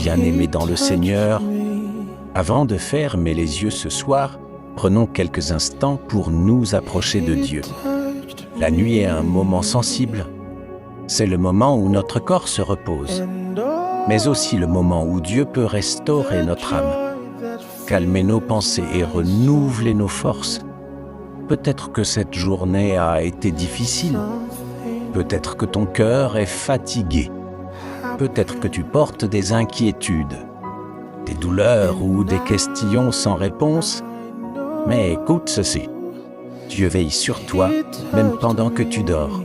bien-aimés dans le Seigneur, avant de fermer les yeux ce soir, prenons quelques instants pour nous approcher de Dieu. La nuit est un moment sensible. C'est le moment où notre corps se repose, mais aussi le moment où Dieu peut restaurer notre âme, calmer nos pensées et renouveler nos forces. Peut-être que cette journée a été difficile. Peut-être que ton cœur est fatigué. Peut-être que tu portes des inquiétudes, des douleurs ou des questions sans réponse. Mais écoute ceci. Dieu veille sur toi, même pendant que tu dors.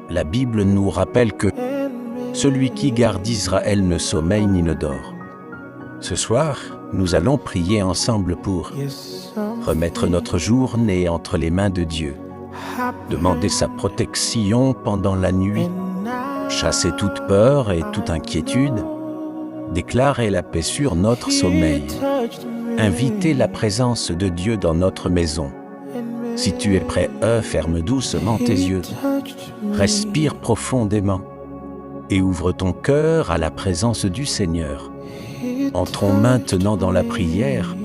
La Bible nous rappelle que celui qui garde Israël ne sommeille ni ne dort. Ce soir, nous allons prier ensemble pour remettre notre journée entre les mains de Dieu, demander sa protection pendant la nuit, chasser toute peur et toute inquiétude, déclarer la paix sur notre sommeil, inviter la présence de Dieu dans notre maison. Si tu es prêt, ferme doucement tes yeux, respire profondément et ouvre ton cœur à la présence du Seigneur. Entrons maintenant dans la prière.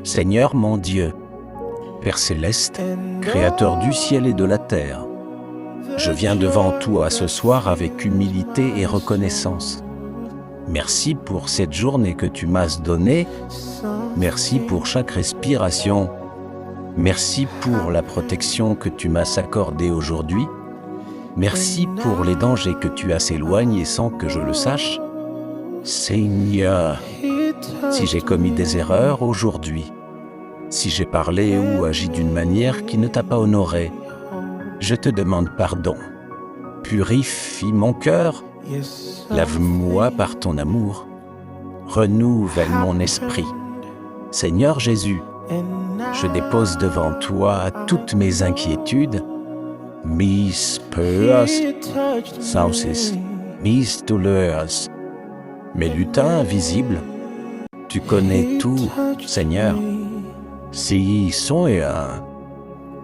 Seigneur mon Dieu, Père céleste, Créateur du ciel et de la terre, je viens devant toi ce soir avec humilité et reconnaissance. Merci pour cette journée que tu m'as donnée. Merci pour chaque respiration. Merci pour la protection que tu m'as accordée aujourd'hui. Merci pour les dangers que tu as éloignés sans que je le sache. Seigneur, si j'ai commis des erreurs aujourd'hui, si j'ai parlé ou agi d'une manière qui ne t'a pas honoré, je te demande pardon. Purifie mon cœur, lave-moi par ton amour, renouvelle mon esprit. Seigneur Jésus, je dépose devant toi toutes mes inquiétudes, mes peurs, sauces, mes douleurs, mes lutins invisibles. Tu connais tout, Seigneur. Si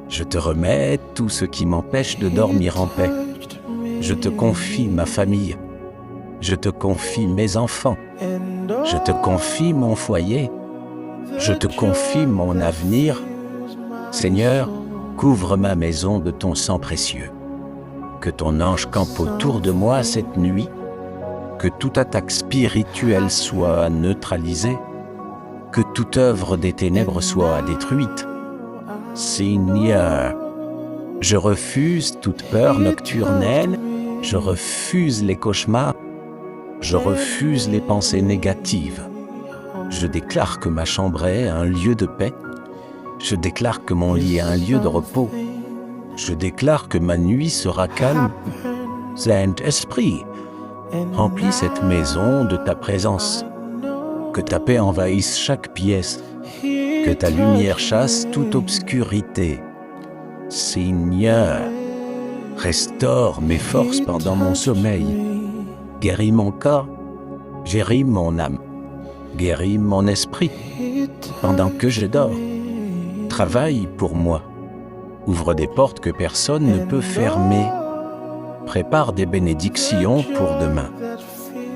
je te remets tout ce qui m'empêche de dormir en paix. Je te confie ma famille. Je te confie mes enfants. Je te confie mon foyer. Je te confie mon avenir. Seigneur, couvre ma maison de ton sang précieux. Que ton ange campe autour de moi cette nuit. Que toute attaque spirituelle soit neutralisée. Que toute œuvre des ténèbres soit détruite. Seigneur, je refuse toute peur nocturne. Je refuse les cauchemars. Je refuse les pensées négatives. Je déclare que ma chambre est un lieu de paix. Je déclare que mon lit est un lieu de repos. Je déclare que ma nuit sera calme. Saint-Esprit, remplis cette maison de ta présence. Que ta paix envahisse chaque pièce. Que ta lumière chasse toute obscurité. Seigneur, restaure mes forces pendant mon sommeil. Guéris mon corps, guéris mon âme. Guéris mon esprit pendant que je dors. Travaille pour moi. Ouvre des portes que personne ne peut fermer. Prépare des bénédictions pour demain.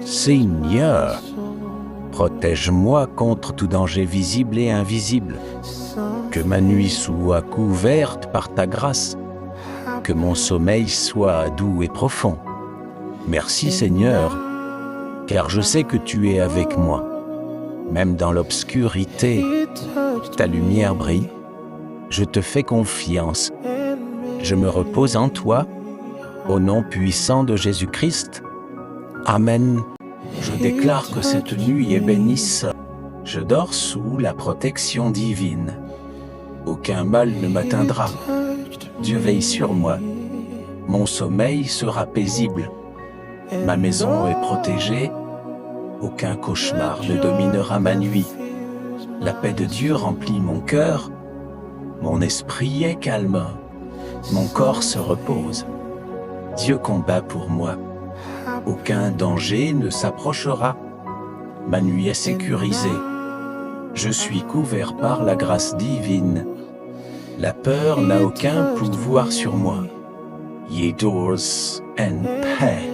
Seigneur, protège-moi contre tout danger visible et invisible. Que ma nuit soit couverte par ta grâce. Que mon sommeil soit doux et profond. Merci Seigneur, car je sais que tu es avec moi. Même dans l'obscurité, ta lumière brille. Je te fais confiance. Je me repose en toi, au nom puissant de Jésus-Christ. Amen. Je déclare que cette nuit est bénisse. Je dors sous la protection divine. Aucun mal ne m'atteindra. Dieu veille sur moi. Mon sommeil sera paisible. Ma maison est protégée. Aucun cauchemar ne dominera ma nuit. La paix de Dieu remplit mon cœur. Mon esprit est calme. Mon corps se repose. Dieu combat pour moi. Aucun danger ne s'approchera. Ma nuit est sécurisée. Je suis couvert par la grâce divine. La peur n'a aucun pouvoir sur moi. Yedours and paix.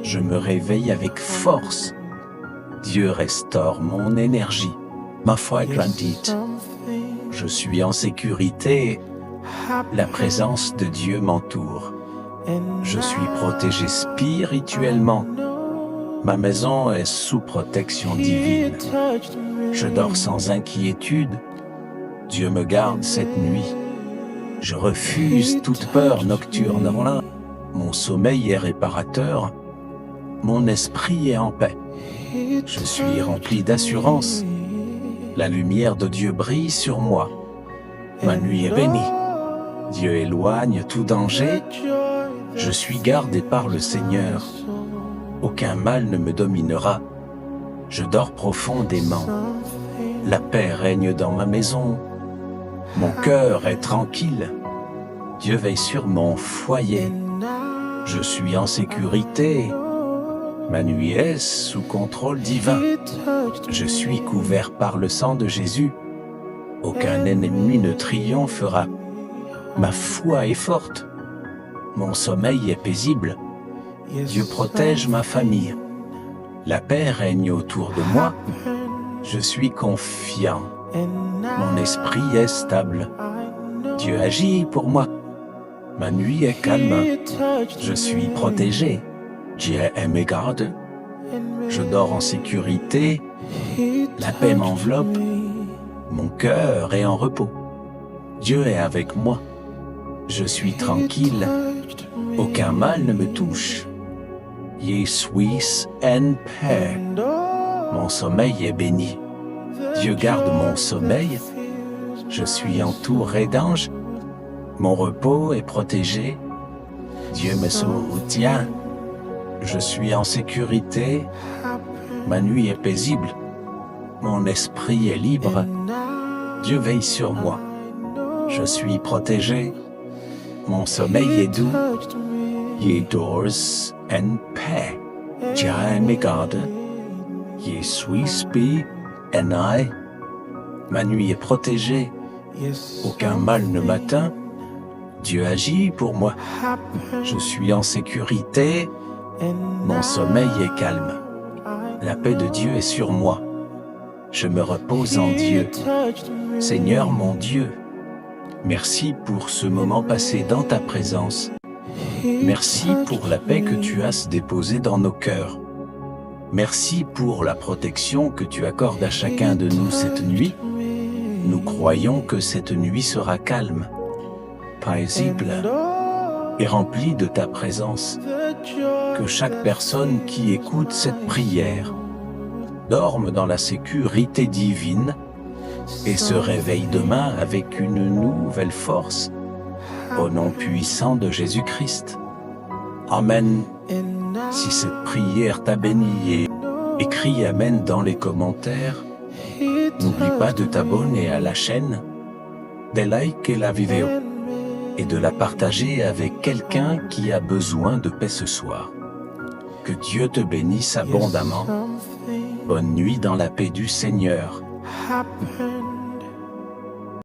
Je me réveille avec force. Dieu restaure mon énergie, ma foi grandit. Je suis en sécurité, la présence de Dieu m'entoure. Je suis protégé spirituellement. Ma maison est sous protection divine. Je dors sans inquiétude. Dieu me garde cette nuit. Je refuse toute peur nocturne. Mon sommeil est réparateur. Mon esprit est en paix. Je suis rempli d'assurance. La lumière de Dieu brille sur moi. Ma nuit est bénie. Dieu éloigne tout danger. Je suis gardé par le Seigneur. Aucun mal ne me dominera. Je dors profondément. La paix règne dans ma maison. Mon cœur est tranquille. Dieu veille sur mon foyer. Je suis en sécurité. Ma nuit est sous contrôle divin. Je suis couvert par le sang de Jésus. Aucun ennemi ne triomphera. Ma foi est forte. Mon sommeil est paisible. Dieu protège ma famille. La paix règne autour de moi. Je suis confiant. Mon esprit est stable. Dieu agit pour moi. Ma nuit est calme. Je suis protégé. Dieu me garde. Je dors en sécurité. La paix m'enveloppe. Mon cœur est en repos. Dieu est avec moi. Je suis tranquille. Aucun mal ne me touche. Je suis en paix. Mon sommeil est béni. Dieu garde mon sommeil. Je suis entouré d'anges. Mon repos est protégé. Dieu me soutient. Je suis en sécurité. Ma nuit est paisible. Mon esprit est libre. Dieu veille sur moi. Je suis protégé. Mon sommeil est doux. Je dors en paix. Dieu me garde. Je suis paix en I. Ma nuit est protégée. Aucun mal ne m'atteint. Dieu agit pour moi. Je suis en sécurité. Mon sommeil est calme. La paix de Dieu est sur moi. Je me repose en Dieu. Seigneur mon Dieu, merci pour ce moment passé dans ta présence. Merci pour la paix que tu as déposée dans nos cœurs. Merci pour la protection que tu accordes à chacun de nous cette nuit. Nous croyons que cette nuit sera calme, paisible et remplie de ta présence. Que chaque personne qui écoute cette prière dorme dans la sécurité divine et se réveille demain avec une nouvelle force. Au nom puissant de Jésus-Christ. Amen. Si cette prière t'a béni, écris Amen dans les commentaires. N'oublie pas de t'abonner à la chaîne, de liker la vidéo et de la partager avec quelqu'un qui a besoin de paix ce soir. Que Dieu te bénisse abondamment. Bonne nuit dans la paix du Seigneur.